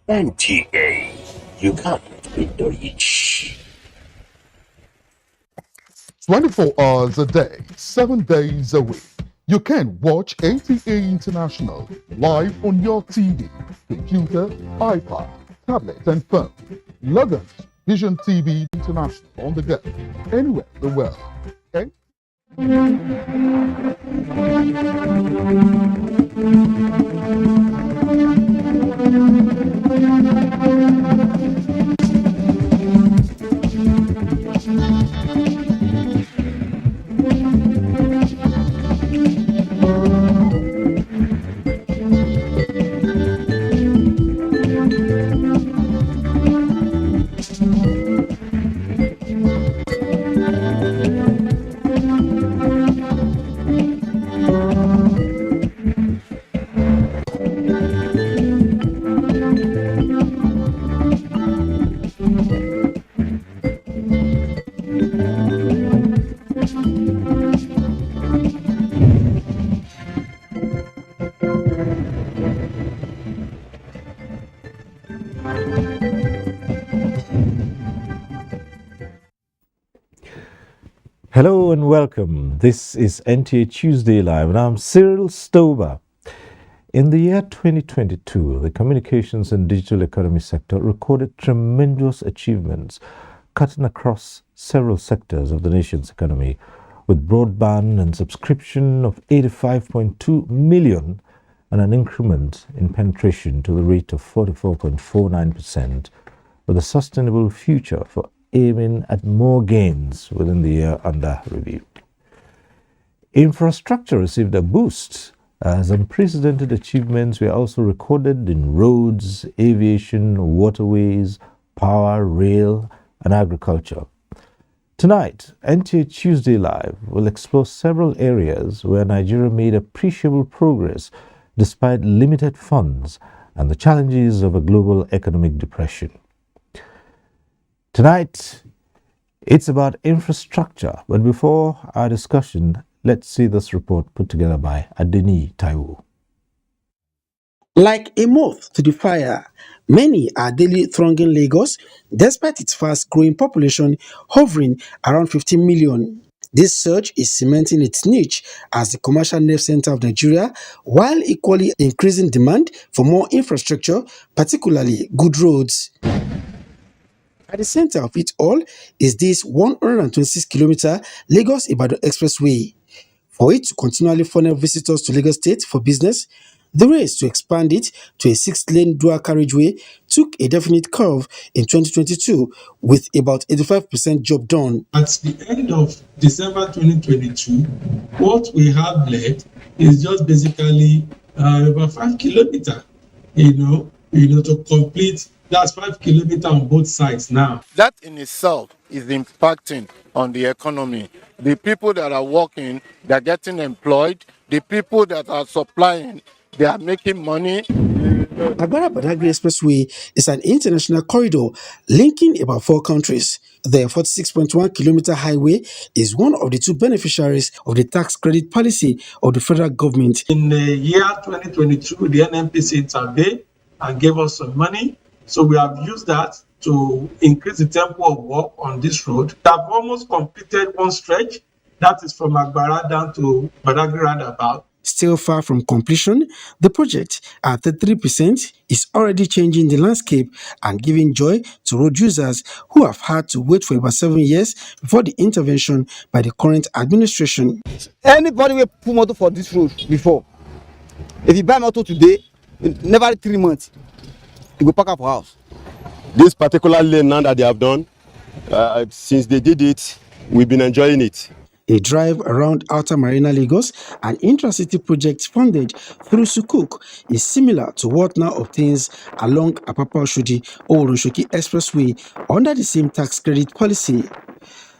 NTA, you can't beat the reach. 24 hours a day, 7 days a week. You can watch NTA International live on your TV, computer, iPad, tablet, and phone. Log on to Vision TV International on the go, anywhere in the world. Okay? Hello and welcome. This is NTA Tuesday Live and I'm Cyril Stober. In the year 2022, the communications and digital economy sector recorded tremendous achievements, cutting across several sectors of the nation's economy, with broadband and subscription of 85.2 million and an increment in penetration to the rate of 44.49%, with a sustainable future for aiming at more gains within the year under review. Infrastructure received a boost as unprecedented achievements were also recorded in roads, aviation, waterways, power, rail, and agriculture. Tonight, NTA Tuesday Live will explore several areas where Nigeria made appreciable progress despite limited funds and the challenges of a global economic depression. Tonight, it's about infrastructure, but before our discussion, let's see this report put together by Adeni Taiwo. Like a moth to the fire, many are daily thronging Lagos, despite its fast-growing population hovering around 15 million. This surge is cementing its niche as the commercial nerve center of Nigeria, while equally increasing demand for more infrastructure, particularly good roads. At the center of it all is this 126-kilometer Lagos-Ibadan Expressway. For it to continually funnel visitors to Lagos State for business, the race to expand it to a 6-lane dual carriageway took a definite curve in 2022, with about 85% job done. At the end of December 2022, what we have left is just basically about 5 kilometers, to complete. That's 5 kilometers on both sides now. That in itself is impacting on the economy. The people that are working, they're getting employed. The people that are supplying, they are making money. Agbara-Badagry Expressway is an international corridor linking about 4 countries. The 46.1-kilometer highway is one of the 2 beneficiaries of the tax credit policy of the federal government. In the year 2022, the NNPC intervened and gave us some money. So we have used that to increase the tempo of work on this road. We have almost completed one stretch, that is from Agbara down to Badagry roundabout. Still far from completion, the project at 33% is already changing the landscape and giving joy to road users who have had to wait for about 7 years before the intervention by the current administration. Anybody will put motor for this road before. If you buy motor today, never 3 months, you go park up for house. This particular lane now that they have done, since they did it, we've been enjoying it. A drive around Outer Marina Lagos, an intracity project funded through Sukuk, is similar to what now obtains along Apapa-Oshodi-Oworoshoki Expressway under the same tax credit policy.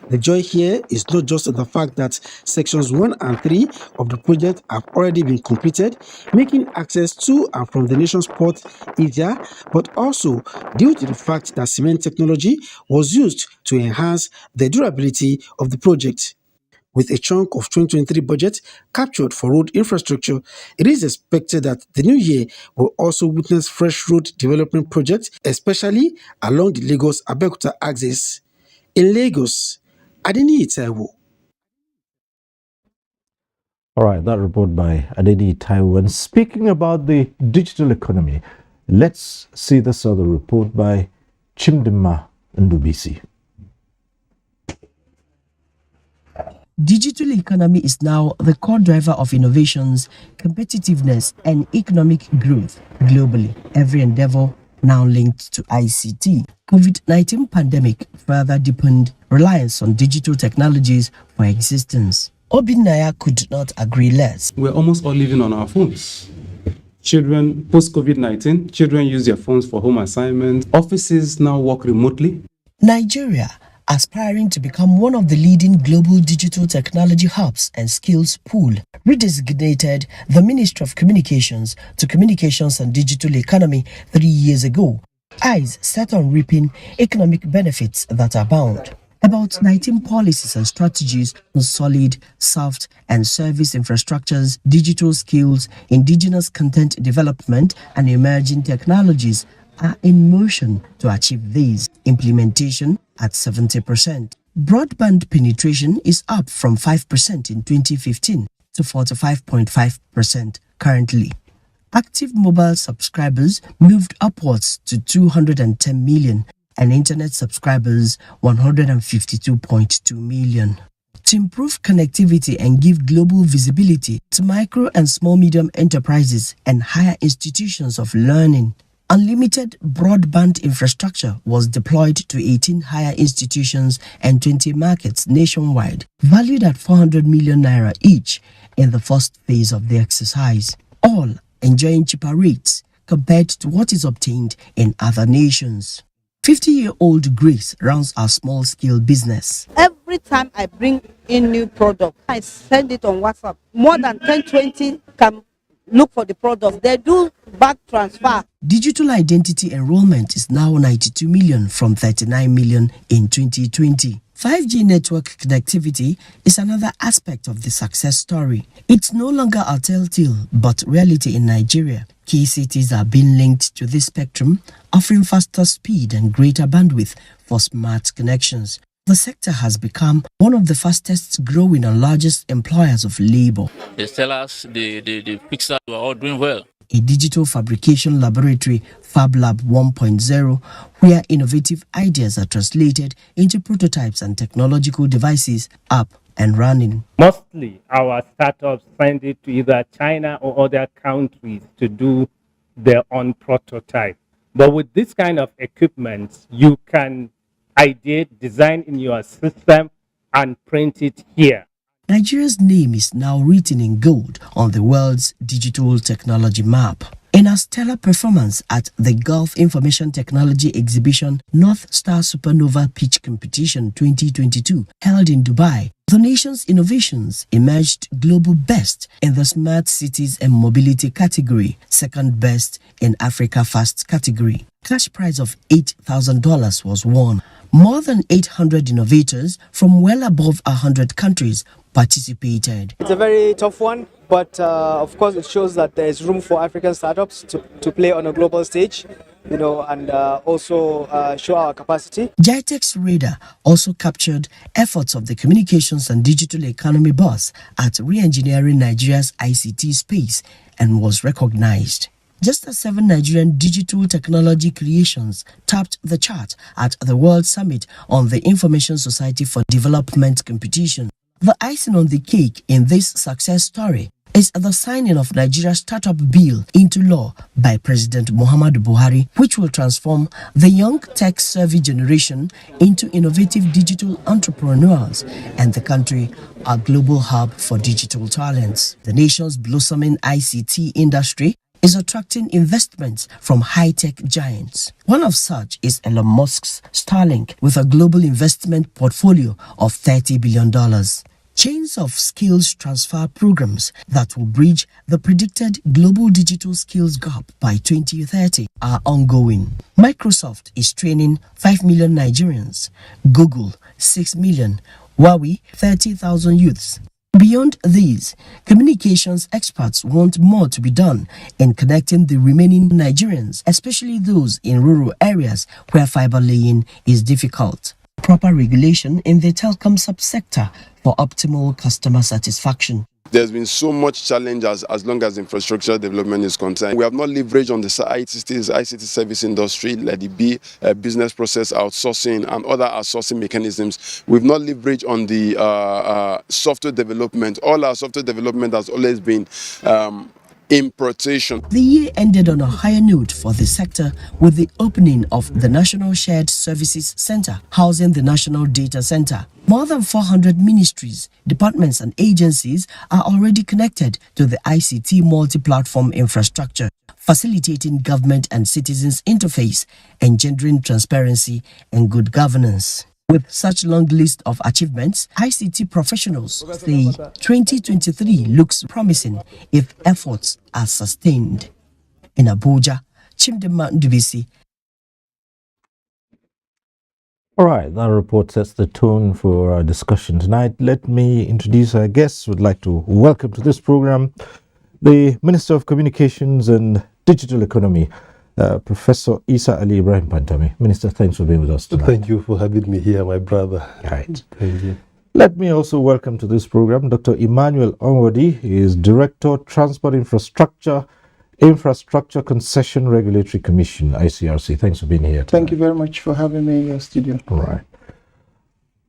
The joy here is not just in the fact that sections 1 and 3 of the project have already been completed, making access to and from the nation's port easier, but also due to the fact that cement technology was used to enhance the durability of the project. With a chunk of 2023 budget captured for road infrastructure, it is expected that the new year will also witness fresh road development projects, especially along the Lagos-Abeokuta axis. In Lagos, Adeniyi Taiwo. All right, that report by Adedi Taiwo. And speaking about the digital economy, let's see this other report by Chimdima Ndubisi. Digital economy is now the core driver of innovations, competitiveness, and economic growth globally. Every endeavor now linked to ICT. COVID-19 pandemic further deepened reliance on digital technologies for existence. Obinaya could not agree less. We're almost all living on our phones. Children, post-COVID-19, children use their phones for home assignments. Offices now work remotely. Nigeria, aspiring to become one of the leading global digital technology hubs and skills pool, redesignated the Ministry of Communications to Communications and Digital Economy 3 years ago. Eyes set on reaping economic benefits that abound. About 19 policies and strategies on solid, soft, and service infrastructures, digital skills, indigenous content development, and emerging technologies are in motion to achieve these. Implementation at 70%. Broadband penetration is up from 5% in 2015 to 45.5% currently. Active mobile subscribers moved upwards to 210 million and internet subscribers 152.2 million. To improve connectivity and give global visibility to micro and small-medium enterprises and higher institutions of learning, unlimited broadband infrastructure was deployed to 18 higher institutions and 20 markets nationwide, valued at 400 million naira each in the first phase of the exercise, all enjoying cheaper rates compared to what is obtained in other nations. 50-year-old Grace runs our small-scale business. Every time I bring in new product, I send it on WhatsApp. More than 10-20 can look for the product. They do back transfer. Digital identity enrollment is now 92 million from 39 million in 2020. 5G network connectivity is another aspect of the success story. It's no longer a telltale, but reality in Nigeria. Key cities are being linked to this spectrum, offering faster speed and greater bandwidth for smart connections. The sector has become one of the fastest growing and largest employers of labor. They tell us the Pixar are all doing well. A digital fabrication laboratory, Fab Lab 1.0, where innovative ideas are translated into prototypes and technological devices up and running. Mostly our startups send it to either China or other countries to do their own prototype. But with this kind of equipment, you can ideate, design in your system and print it here. Nigeria's name is now written in gold on the world's digital technology map. In a stellar performance at the Gulf Information Technology Exhibition North Star Supernova Pitch Competition 2022 held in Dubai, the nation's innovations emerged global best in the Smart Cities and Mobility category, second best in Africa Fast category. Cash prize of $8,000 was won. More than 800 innovators from well above 100 countries participated. It's a very tough one, but of course it shows that there is room for African startups to play on a global stage, and also show our capacity. GITEX Radar also captured efforts of the communications and digital economy boss at re-engineering Nigeria's ICT space and was recognized. Just as 7 Nigerian digital technology creations topped the chart at the World Summit on the Information Society for Development competition. The icing on the cake in this success story is the signing of Nigeria's startup bill into law by President Muhammadu Buhari, which will transform the young tech-savvy generation into innovative digital entrepreneurs and the country a global hub for digital talents. The nation's blossoming ICT industry is attracting investments from high-tech giants. One of such is Elon Musk's Starlink, with a global investment portfolio of $30 billion. Chains of skills transfer programs that will bridge the predicted global digital skills gap by 2030 are ongoing. Microsoft is training 5 million Nigerians, Google 6 million, Huawei 30,000 youths. Beyond these, communications experts want more to be done in connecting the remaining Nigerians, especially those in rural areas where fiber laying is difficult. Proper regulation in the telecom subsector for optimal customer satisfaction. There's been so much challenge as long as infrastructure development is concerned. We have not leveraged on the ICT service industry, like the business process outsourcing and other outsourcing mechanisms. We've not leveraged on the software development. All our software development has always been importation. The year ended on a higher note for the sector with the opening of the National Shared Services Center, housing the National Data Center. More than 400 ministries, departments and agencies are already connected to the ICT multi-platform infrastructure, facilitating government and citizens' interface, engendering transparency and good governance. With such long list of achievements, ICT professionals say 2023 looks promising if efforts are sustained. In Abuja, Chimdema Ndubisi. All right, that report sets the tone for our discussion tonight. Let me introduce our guests. Would like to welcome to this program the Minister of Communications and Digital Economy, Professor Isa Ali Ibrahim Pantami. Minister, thanks for being with us tonight. Thank you for having me here, my brother. Right. Thank you. Let me also welcome to this program Dr. Emmanuel Onwadi. He is Director, Transport Infrastructure Concession Regulatory Commission, ICRC. Thanks for being here tonight. Thank you very much for having me in your studio. All right.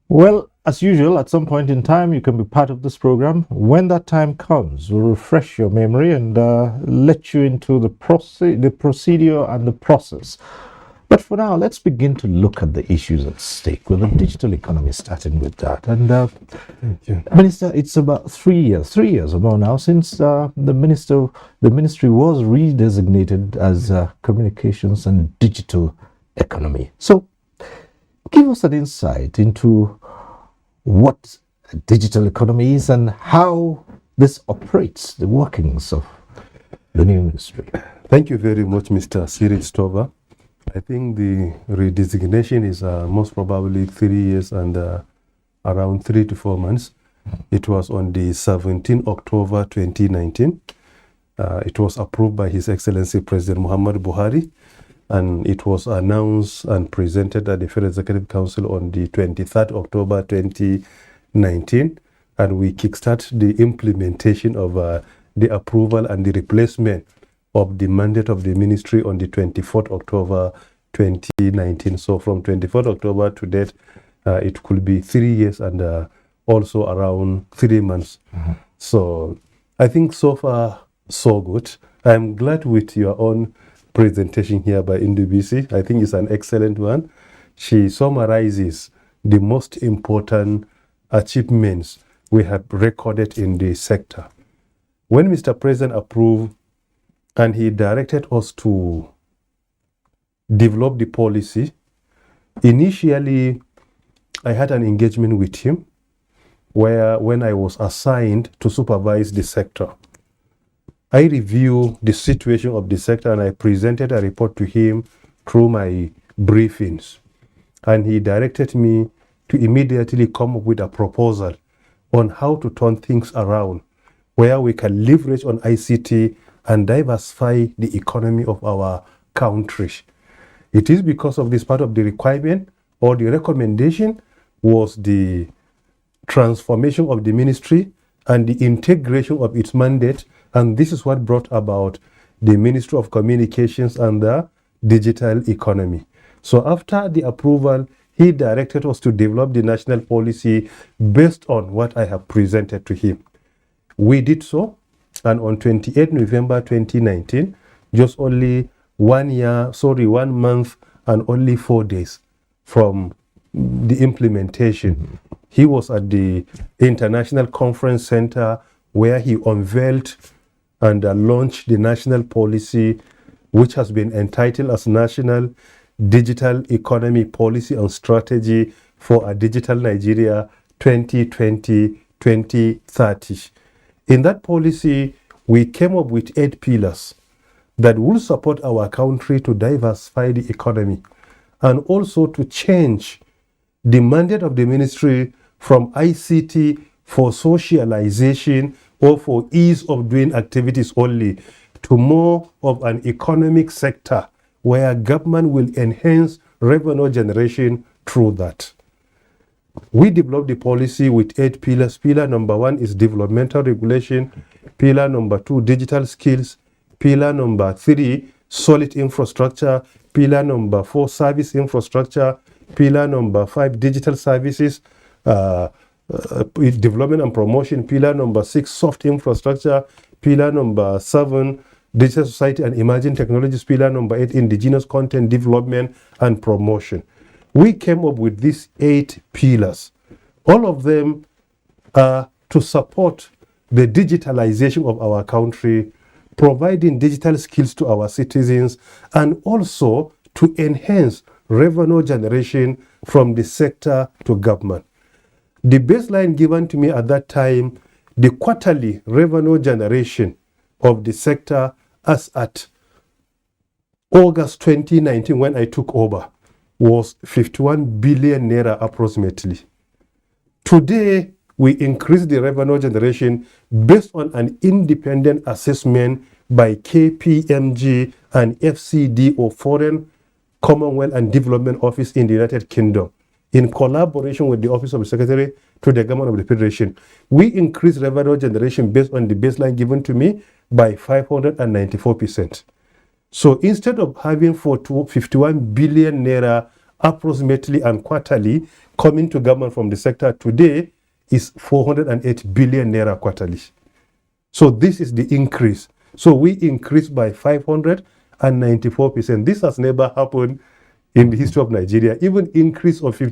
Well, as usual, at some point in time, you can be part of this program. When that time comes, we'll refresh your memory and let you into the procedure and the process. But for now, let's begin to look at the issues at stake with the digital economy, starting with that. And Minister, it's about 3 years or more now since the ministry was redesignated as Communications and Digital Economy. So, give us an insight into what a digital economy is and how this operates, the workings of the new ministry. Thank you very much, Mr. Cyril Stover. I think the redesignation is most probably 3 years and around 3 to 4 months. It was on the 17th October 2019. It was approved by His Excellency President Muhammad Buhari, and it was announced and presented at the Federal Executive Council on the 23rd October 2019, and we kickstart the implementation of the approval and the replacement of the mandate of the ministry on the 24th October 2019. So from 24th October to date, it could be 3 years and also around 3 months. Mm-hmm. So I think so far, so good. I'm glad with your own presentation here by Ndubisi. I think it's an excellent one. She summarizes the most important achievements we have recorded in the sector. When Mr. President approved and he directed us to develop the policy, initially I had an engagement with him when I was assigned to supervise the sector. I reviewed the situation of the sector and I presented a report to him through my briefings. And he directed me to immediately come up with a proposal on how to turn things around, where we can leverage on ICT and diversify the economy of our country. It is because of this part of the requirement or the recommendation was the transformation of the ministry and the integration of its mandate, and this is what brought about the Ministry of Communications and the Digital Economy. So after the approval, he directed us to develop the national policy based on what I have presented to him. We did so, and on 28 November 2019, just only 1 month and only 4 days from the implementation, he was at the International Conference Center where he unveiled and launched the national policy, which has been entitled as National Digital Economy Policy and Strategy for a Digital Nigeria 2020-2030. In that policy, we came up with 8 pillars that will support our country to diversify the economy and also to change the mandate of the ministry from ICT for socialization or for ease of doing activities only to more of an economic sector where government will enhance revenue generation through that. We developed the policy with 8 pillars. Pillar number 1 is developmental regulation. Pillar number 2, digital skills. Pillar number 3, solid infrastructure. Pillar number 4, service infrastructure. Pillar number 5, digital services, development and promotion. Pillar number 6, soft infrastructure. Pillar number 7, digital society and emerging technologies. Pillar number 8, indigenous content development and promotion. We came up with these 8 pillars. All of them are to support the digitalization of our country, providing digital skills to our citizens, and also to enhance revenue generation from the sector to government. The baseline given to me at that time, the quarterly revenue generation of the sector as at August 2019 when I took over was 51 billion naira approximately. Today, we increased the revenue generation based on an independent assessment by KPMG and FCD, or Foreign, Commonwealth and Development Office in the United Kingdom, in collaboration with the Office of the Secretary to the Government of the Federation. We increased revenue generation based on the baseline given to me by 594%. So instead of having 51 billion naira approximately and quarterly coming to government from the sector, today is 408 billion naira quarterly. So this is the increase. So we increased by 594%. This has never happened in the history of Nigeria. Even increase of 50